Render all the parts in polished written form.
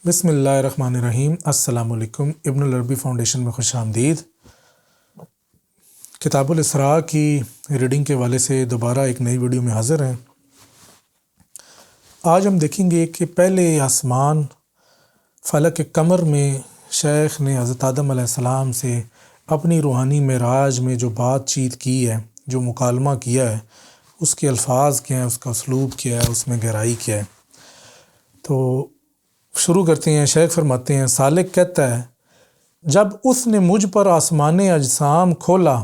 بسم اللہ الرحمن الرحیم۔ السلام علیکم۔ ابن العربی فاؤنڈیشن میں خوش آمدید۔ کتاب الاسراء کی ریڈنگ کے حوالے سے دوبارہ ایک نئی ویڈیو میں حاضر ہیں۔ آج ہم دیکھیں گے کہ پہلے آسمان فلک قمر میں شیخ نے حضرت آدم علیہ السلام سے اپنی روحانی معراج میں جو بات چیت کی ہے، جو مکالمہ کیا ہے، اس کے الفاظ کیا ہیں، اس کا اسلوب کیا ہے، اس میں گہرائی کیا ہے۔ تو شروع کرتے ہیں۔ شیخ فرماتے ہیں، سالک کہتا ہے، جب اس نے مجھ پر آسمان اجسام کھولا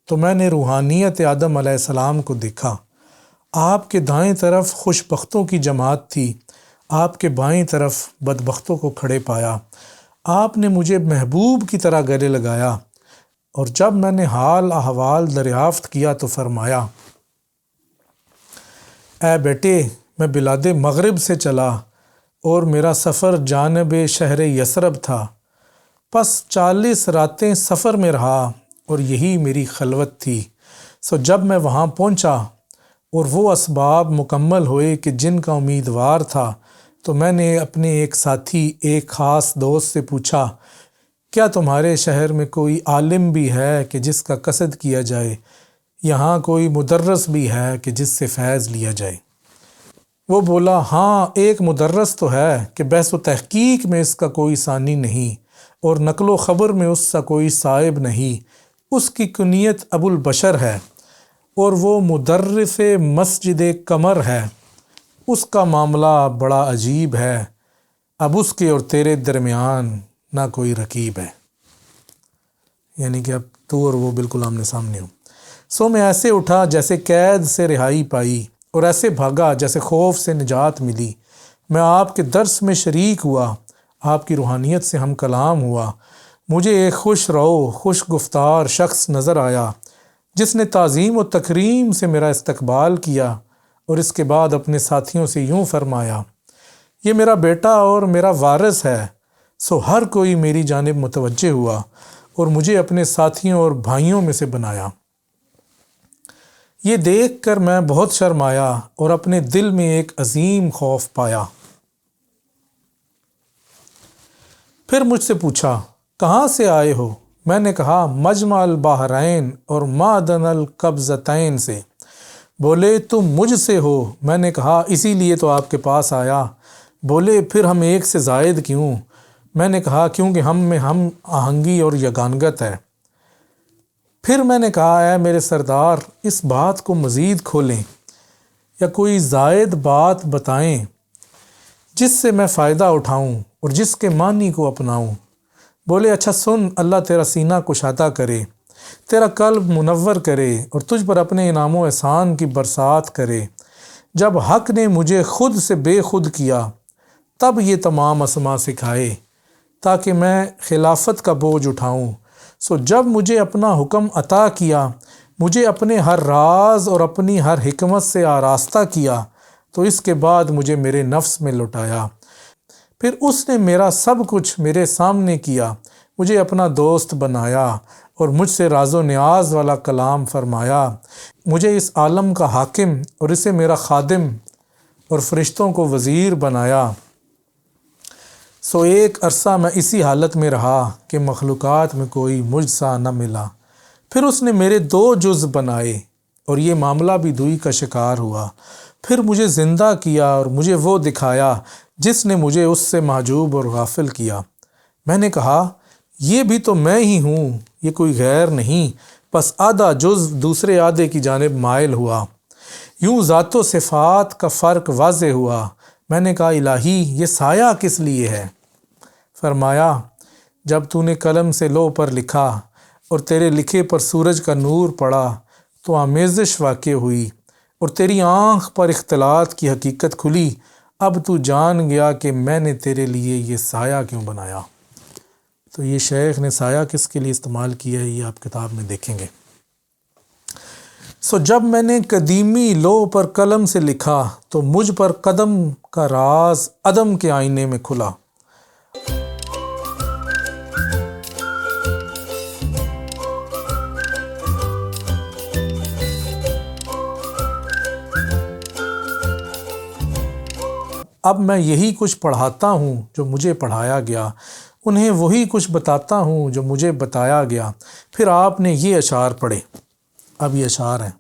تو میں نے روحانیت آدم علیہ السلام کو دیکھا۔ آپ کے دائیں طرف خوش بختوں کی جماعت تھی، آپ کے بائیں طرف بدبختوں کو کھڑے پایا۔ آپ نے مجھے محبوب کی طرح گلے لگایا، اور جب میں نے حال احوال دریافت کیا تو فرمایا، اے بیٹے، میں بلاد مغرب سے چلا اور میرا سفر جانب شہر یثرب تھا، پس 40 راتیں سفر میں رہا اور یہی میری خلوت تھی۔ جب میں وہاں پہنچا اور وہ اسباب مکمل ہوئے کہ جن کا امیدوار تھا، تو میں نے اپنے ایک ساتھی، ایک خاص دوست سے پوچھا، کیا تمہارے شہر میں کوئی عالم بھی ہے کہ جس کا قصد کیا جائے؟ یہاں کوئی مدرس بھی ہے کہ جس سے فیض لیا جائے؟ وہ بولا، ہاں، ایک مدرس تو ہے کہ بحث و تحقیق میں اس کا کوئی ثانی نہیں، اور نقل و خبر میں اس کا کوئی صائب نہیں۔ اس کی کنیت ابو البشر ہے، اور وہ مدرس مسجد قمر ہے۔ اس کا معاملہ بڑا عجیب ہے، اب اس کے اور تیرے درمیان نہ کوئی رقیب ہے، یعنی کہ اب تو اور وہ بالکل آمنے سامنے ہو۔ میں ایسے اٹھا جیسے قید سے رہائی پائی، اور ایسے بھاگا جیسے خوف سے نجات ملی۔ میں آپ کے درس میں شریک ہوا، آپ کی روحانیت سے ہم کلام ہوا۔ مجھے ایک خوش رو، خوش گفتار شخص نظر آیا، جس نے تعظیم و تکریم سے میرا استقبال کیا، اور اس کے بعد اپنے ساتھیوں سے یوں فرمایا، یہ میرا بیٹا اور میرا وارث ہے۔ ہر کوئی میری جانب متوجہ ہوا اور مجھے اپنے ساتھیوں اور بھائیوں میں سے بنایا۔ یہ دیکھ کر میں بہت شرمایا اور اپنے دل میں ایک عظیم خوف پایا۔ پھر مجھ سے پوچھا، کہاں سے آئے ہو؟ میں نے کہا، مجمع البحرین اور معدن القبضتین سے۔ بولے، تم مجھ سے ہو؟ میں نے کہا، اسی لیے تو آپ کے پاس آیا۔ بولے، پھر ہم ایک سے زائد کیوں؟ میں نے کہا، کیونکہ ہم میں ہم آہنگی اور یگانگت ہے۔ پھر میں نے کہا، اے میرے سردار، اس بات کو مزید کھولیں یا کوئی زائد بات بتائیں جس سے میں فائدہ اٹھاؤں اور جس کے معنی کو اپناؤں۔ بولے، اچھا سن، اللہ تیرا سینہ کشادہ کرے، تیرا قلب منور کرے، اور تجھ پر اپنے انعام و احسان کی برسات کرے۔ جب حق نے مجھے خود سے بے خود کیا، تب یہ تمام اسما سکھائے تاکہ میں خلافت کا بوجھ اٹھاؤں۔ جب مجھے اپنا حکم عطا کیا، مجھے اپنے ہر راز اور اپنی ہر حکمت سے آراستہ کیا، تو اس کے بعد مجھے میرے نفس میں لٹایا۔ پھر اس نے میرا سب کچھ میرے سامنے کیا، مجھے اپنا دوست بنایا اور مجھ سے راز و نیاز والا کلام فرمایا، مجھے اس عالم کا حاکم اور اسے میرا خادم اور فرشتوں کو وزیر بنایا۔ ایک عرصہ میں اسی حالت میں رہا کہ مخلوقات میں کوئی مجھ سا نہ ملا۔ پھر اس نے میرے 2 جز بنائے، اور یہ معاملہ بھی دوئی کا شکار ہوا۔ پھر مجھے زندہ کیا اور مجھے وہ دکھایا جس نے مجھے اس سے محجوب اور غافل کیا۔ میں نے کہا، یہ بھی تو میں ہی ہوں، یہ کوئی غیر نہیں۔ پس آدھا جز دوسرے آدھے کی جانب مائل ہوا، یوں ذات و صفات کا فرق واضح ہوا۔ میں نے کہا، الہی، یہ سایہ کس لیے ہے؟ فرمایا، جب تو نے قلم سے لوح پر لکھا اور تیرے لکھے پر سورج کا نور پڑا تو آمیزش واقع ہوئی، اور تیری آنکھ پر اختلاط کی حقیقت کھلی۔ اب تو جان گیا کہ میں نے تیرے لیے یہ سایہ کیوں بنایا۔ تو یہ شیخ نے سایہ کس کے لیے استعمال کیا ہے، یہ آپ کتاب میں دیکھیں گے۔ جب میں نے قدیمی لوح پر قلم سے لکھا تو مجھ پر قدم کا راز عدم کے آئینے میں کھلا۔ اب میں یہی کچھ پڑھاتا ہوں جو مجھے پڑھایا گیا، انہیں وہی کچھ بتاتا ہوں جو مجھے بتایا گیا۔ پھر آپ نے یہ اشعار پڑھے۔ اب یہ اشعار ہیں: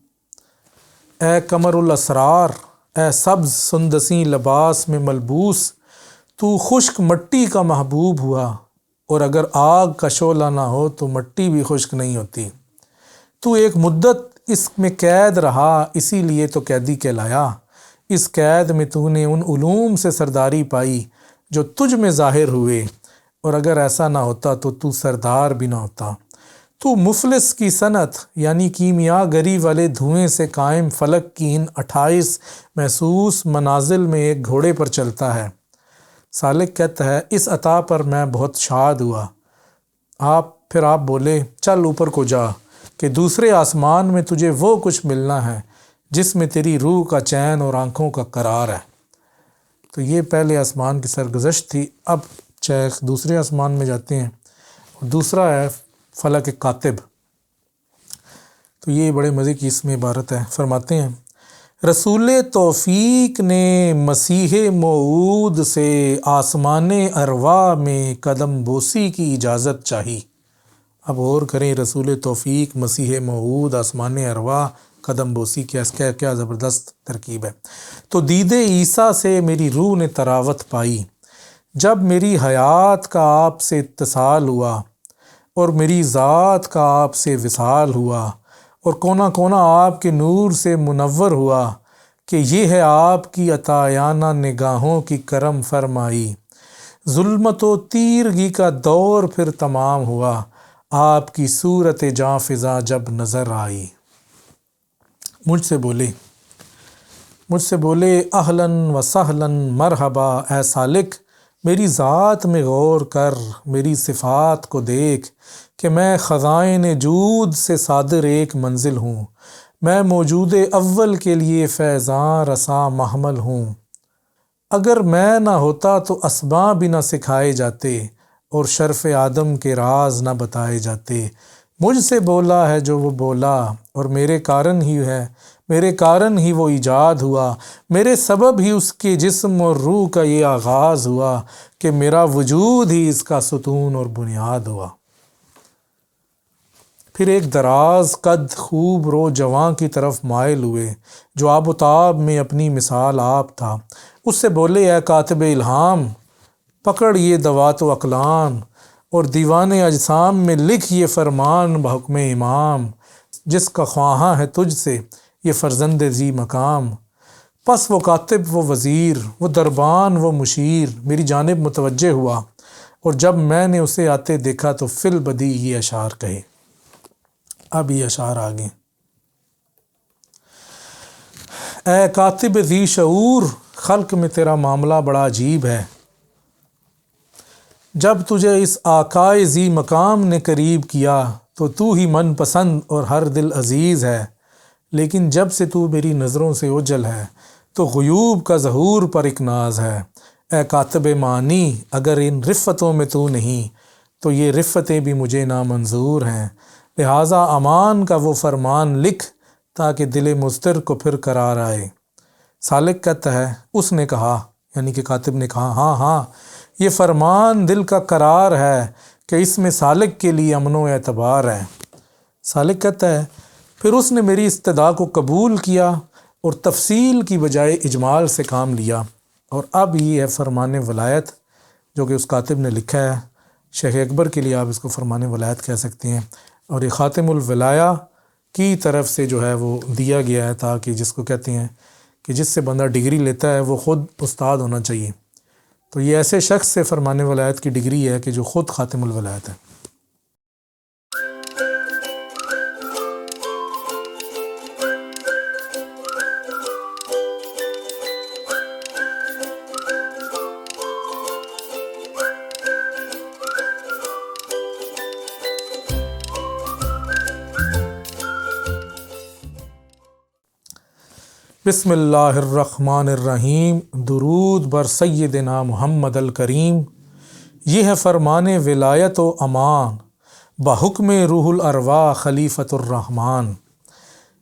اے قمر الاسرار، اے سبز سندسی لباس میں ملبوس، تو خشک مٹی کا محبوب ہوا، اور اگر آگ کا شعلہ نہ ہو تو مٹی بھی خشک نہیں ہوتی۔ تو ایک مدت اس میں قید رہا، اسی لیے تو قیدی کہلایا۔ اس قید میں تو نے ان علوم سے سرداری پائی جو تجھ میں ظاہر ہوئے، اور اگر ایسا نہ ہوتا تو سردار بھی نہ ہوتا۔ تو مفلس کی صنعت یعنی کیمیا گری والے دھوئیں سے قائم فلک کی ان 28 محسوس منازل میں ایک گھوڑے پر چلتا ہے۔ سالک کہتا ہے اس عطا پر میں بہت شاد ہوا۔ پھر آپ بولے چل اوپر کو جا کہ دوسرے آسمان میں تجھے وہ کچھ ملنا ہے جس میں تیری روح کا چین اور آنکھوں کا قرار ہے۔ تو یہ پہلے آسمان کی سرگزشت تھی۔ اب شیخ دوسرے آسمان میں جاتے ہیں، اور دوسرا ہے فلک کاتب۔ تو یہ بڑے مزے کی اس میں عبارت ہے۔ فرماتے ہیں رسول توفیق نے مسیح موعود سے آسمان ارواح میں قدم بوسی کی اجازت چاہی۔ اب اور کریں، رسول توفیق، مسیح موعود، آسمان ارواح، قدم بوسی، کیا زبردست ترکیب ہے۔ تو دید عیسیٰ سے میری روح نے تراوت پائی، جب میری حیات کا آپ سے اتصال ہوا، اور میری ذات کا آپ سے وصال ہوا، اور کونا کونا آپ کے نور سے منور ہوا، کہ یہ ہے آپ کی عطایانہ نگاہوں کی کرم فرمائی۔ ظلمت و تیرگی کا دور پھر تمام ہوا، آپ کی صورت جاں فضا جب نظر آئی۔ مجھ سے بولے اہلاً و سہلاً مرحبا، اے سالک میری ذات میں غور کر، میری صفات کو دیکھ کہ میں خزائن جود سے صادر ایک منزل ہوں، میں موجود اول کے لیے فیضاں رساں محمل ہوں۔ اگر میں نہ ہوتا تو اسماء بھی نہ سکھائے جاتے، اور شرف آدم کے راز نہ بتائے جاتے۔ مجھ سے بولا ہے جو وہ بولا، اور میرے کارن ہی وہ ایجاد ہوا، میرے سبب ہی اس کے جسم اور روح کا یہ آغاز ہوا، کہ میرا وجود ہی اس کا ستون اور بنیاد ہوا۔ پھر ایک دراز قد خوب رو جواں کی طرف مائل ہوئے، جو آب و تاب میں اپنی مثال آپ تھا۔ اس سے بولے اے کاتب الہام، پکڑ یہ دوات و اقلام، اور دیوان اجسام میں لکھ یہ فرمان بحکم امام، جس کا خواہاں ہے تجھ سے یہ فرزند ذی مقام۔ پس وہ کاتب، وہ وزیر، وہ دربان، وہ مشیر میری جانب متوجہ ہوا، اور جب میں نے اسے آتے دیکھا تو فی البدی یہ اشعار کہے۔ اب یہ اشعار آگے: اے کاتب ذی شعور، خلق میں تیرا معاملہ بڑا عجیب ہے۔ جب تجھے اس آقائے ذی مقام نے قریب کیا تو ہی من پسند اور ہر دل عزیز ہے، لیکن جب سے تو میری نظروں سے اوجھل ہے تو غیوب کا ظہور پر ایک ناز ہے۔ اے کاتب معنی، اگر ان رفتوں میں تو نہیں تو یہ رفتیں بھی مجھے نامنظور ہیں، لہٰذا امان کا وہ فرمان لکھ تاکہ دل مضطر کو پھر قرار آئے۔ سالک کہتا ہے اس نے کہا، یعنی کہ کاتب نے کہا، ہاں یہ فرمان دل کا قرار ہے کہ اس میں سالک کے لیے امن و اعتبار ہے۔ سالک کہتا ہے پھر اس نے میری استدعا کو قبول کیا اور تفصیل کی بجائے اجمال سے کام لیا، اور اب یہ ہے فرمان ولایت جو کہ اس کاتب نے لکھا ہے۔ شیخ اکبر کے لیے آپ اس کو فرمان ولایت کہہ سکتے ہیں، اور یہ خاتم الولایہ کی طرف سے جو ہے وہ دیا گیا ہے، تاکہ جس کو کہتے ہیں کہ جس سے بندہ ڈگری لیتا ہے وہ خود استاد ہونا چاہیے۔ تو یہ ایسے شخص سے فرمان ولایت کی ڈگری ہے کہ جو خود خاتم الولایت ہے۔ بسم اللہ الرحمن الرحیم، درود بر سیدنا محمد الکریم۔ یہ ہے فرمان ولایت و امان بحکم روح الارواح خلیفۃ الرحمن۔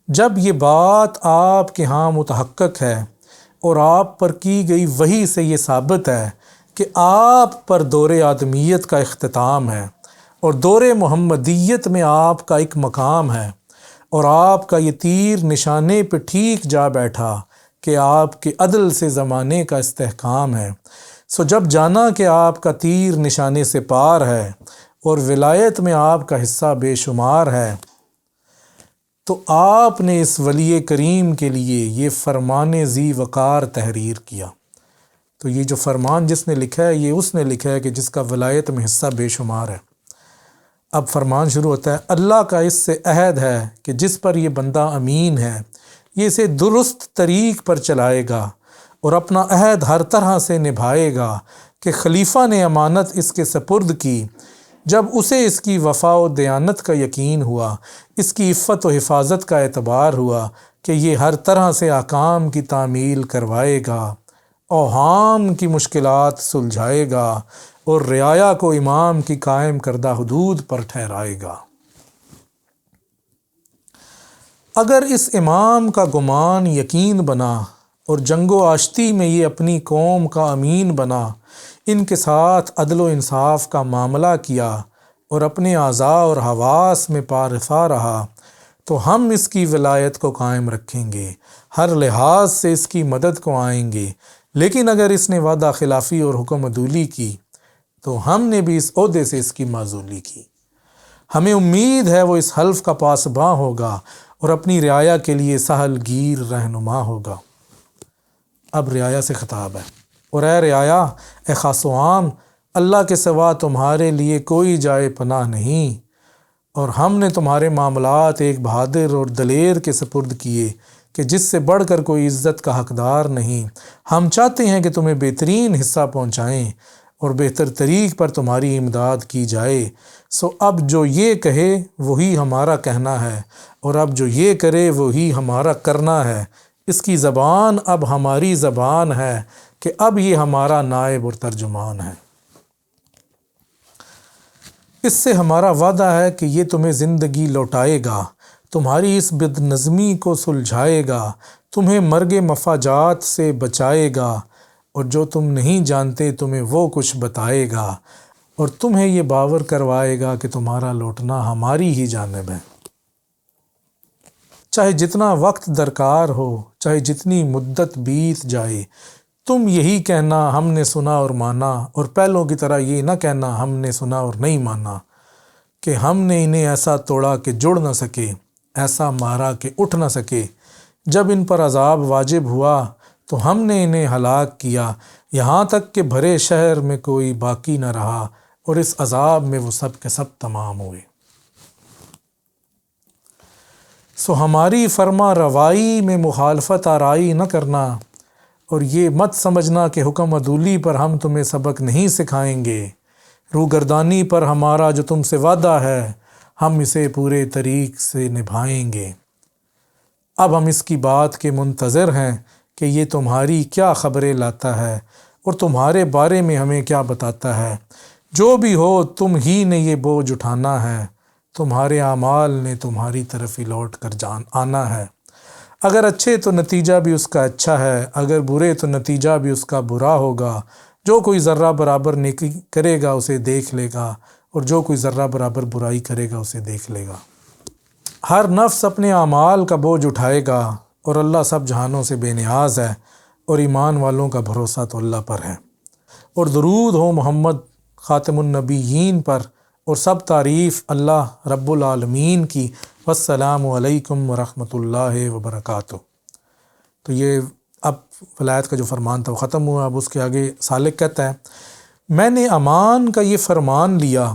جب یہ بات آپ کے ہاں متحقق ہے اور آپ پر کی گئی وحی سے یہ ثابت ہے کہ آپ پر دور آدمیت کا اختتام ہے اور دور محمدیت میں آپ کا ایک مقام ہے، اور آپ کا یہ تیر نشانے پہ ٹھیک جا بیٹھا کہ آپ کے عدل سے زمانے کا استحکام ہے۔ سو جب جانا کہ آپ کا تیر نشانے سے پار ہے اور ولایت میں آپ کا حصہ بے شمار ہے، تو آپ نے اس ولی کریم کے لیے یہ فرمان ذی وقار تحریر کیا۔ تو یہ جو فرمان جس نے لکھا ہے، یہ اس نے لکھا ہے کہ جس کا ولایت میں حصہ بے شمار ہے۔ اب فرمان شروع ہوتا ہے، اللہ کا اس سے عہد ہے کہ جس پر یہ بندہ امین ہے، یہ اسے درست طریق پر چلائے گا اور اپنا عہد ہر طرح سے نبھائے گا کہ خلیفہ نے امانت اس کے سپرد کی، جب اسے اس کی وفا و دیانت کا یقین ہوا، اس کی عفت و حفاظت کا اعتبار ہوا کہ یہ ہر طرح سے احکام کی تعمیل کروائے گا، اوہام کی مشکلات سلجھائے گا اور رعایا کو امام کی قائم کردہ حدود پر ٹھہرائے گا۔ اگر اس امام کا گمان یقین بنا اور جنگ و آشتی میں یہ اپنی قوم کا امین بنا، ان کے ساتھ عدل و انصاف کا معاملہ کیا اور اپنے اعضاء اور حواس میں پارسا رہا، تو ہم اس کی ولایت کو قائم رکھیں گے، ہر لحاظ سے اس کی مدد کو آئیں گے۔ لیکن اگر اس نے وعدہ خلافی اور حکم عدولی کی تو ہم نے بھی اس عہدے سے اس کی معزولی کی۔ ہمیں امید ہے وہ اس حلف کا پاسباں ہوگا اور اپنی رعایا کے لیے سہل گیر رہنما ہوگا۔ اب رعایا سے خطاب ہے، اور اے رعایا، اے خاص و عام، اللہ کے سوا تمہارے لیے کوئی جائے پناہ نہیں، اور ہم نے تمہارے معاملات ایک بہادر اور دلیر کے سپرد کیے کہ جس سے بڑھ کر کوئی عزت کا حقدار نہیں۔ ہم چاہتے ہیں کہ تمہیں بہترین حصہ پہنچائیں اور بہتر طریق پر تمہاری امداد کی جائے۔ سو اب جو یہ کہے وہی ہمارا کہنا ہے، اور اب جو یہ کرے وہی ہمارا کرنا ہے۔ اس کی زبان اب ہماری زبان ہے کہ اب یہ ہمارا نائب اور ترجمان ہے۔ اس سے ہمارا وعدہ ہے کہ یہ تمہیں زندگی لوٹائے گا، تمہاری اس بد نظمی کو سلجھائے گا، تمہیں مرگ مفاجات سے بچائے گا، اور جو تم نہیں جانتے تمہیں وہ کچھ بتائے گا، اور تمہیں یہ باور کروائے گا کہ تمہارا لوٹنا ہماری ہی جانب ہے۔ چاہے جتنا وقت درکار ہو، چاہے جتنی مدت بیت جائے، تم یہی کہنا ہم نے سنا اور مانا، اور پہلوں کی طرح یہ نہ کہنا ہم نے سنا اور نہیں مانا، کہ ہم نے انہیں ایسا توڑا کہ جڑ نہ سکے، ایسا مارا کہ اٹھ نہ سکے۔ جب ان پر عذاب واجب ہوا تو ہم نے انہیں ہلاک کیا، یہاں تک کہ بھرے شہر میں کوئی باقی نہ رہا، اور اس عذاب میں وہ سب کے سب تمام ہوئے۔ سو ہماری فرما روائی میں مخالفت آرائی نہ کرنا، اور یہ مت سمجھنا کہ حکم عدولی پر ہم تمہیں سبق نہیں سکھائیں گے۔ روگردانی پر ہمارا جو تم سے وعدہ ہے، ہم اسے پورے طریق سے نبھائیں گے۔ اب ہم اس کی بات کے منتظر ہیں کہ یہ تمہاری کیا خبریں لاتا ہے اور تمہارے بارے میں ہمیں کیا بتاتا ہے۔ جو بھی ہو تم ہی نے یہ بوجھ اٹھانا ہے، تمہارے اعمال نے تمہاری طرف ہی لوٹ کر آنا ہے۔ اگر اچھے تو نتیجہ بھی اس کا اچھا ہے، اگر برے تو نتیجہ بھی اس کا برا ہوگا۔ جو کوئی ذرہ برابر نیکی کرے گا اسے دیکھ لے گا، اور جو کوئی ذرہ برابر برائی کرے گا اسے دیکھ لے گا۔ ہر نفس اپنے اعمال کا بوجھ اٹھائے گا، اور اللہ سب جہانوں سے بے نیاز ہے، اور ایمان والوں کا بھروسہ تو اللہ پر ہے۔ اور درود ہو محمد خاتم النبیین پر، اور سب تعریف اللہ رب العالمین کی۔ والسلام علیکم ورحمۃ اللہ وبرکاتہ۔ تو یہ اب ولایت کا جو فرمان تھا وہ ختم ہوا۔ اب اس کے آگے سالک کہتا ہے، میں نے امان کا یہ فرمان لیا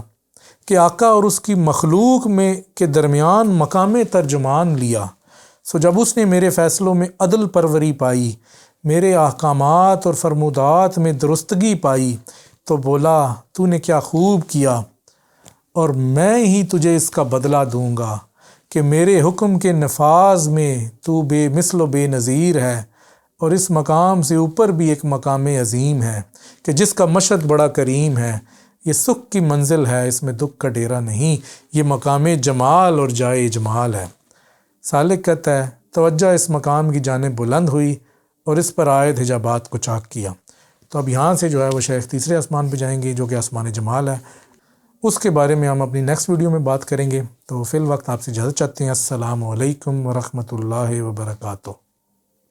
کہ آقا اور اس کی مخلوق میں کے درمیان مقام ترجمان لیا۔ سو جب اس نے میرے فیصلوں میں عدل پروری پائی، میرے احکامات اور فرمودات میں درستگی پائی، تو بولا تو نے کیا خوب کیا، اور میں ہی تجھے اس کا بدلہ دوں گا کہ میرے حکم کے نفاذ میں تو بے مثل و بے نظیر ہے، اور اس مقام سے اوپر بھی ایک مقام عظیم ہے کہ جس کا مشہد بڑا کریم ہے۔ یہ سکھ کی منزل ہے، اس میں دکھ کا ڈیرا نہیں، یہ مقام جمال اور جائے اجمال ہے۔ سالک کہتا ہے، توجہ اس مقام کی جانب بلند ہوئی، اور اس پر عائد حجابات کو چاک کیا۔ تو اب یہاں سے جو ہے وہ شیخ تیسرے آسمان پہ جائیں گے جو کہ آسمان جمال ہے، اس کے بارے میں ہم اپنی نیکسٹ ویڈیو میں بات کریں گے۔ تو فی الوقت آپ سے اجازت چاہتے ہیں۔ السلام علیکم ورحمۃ اللہ وبرکاتہ۔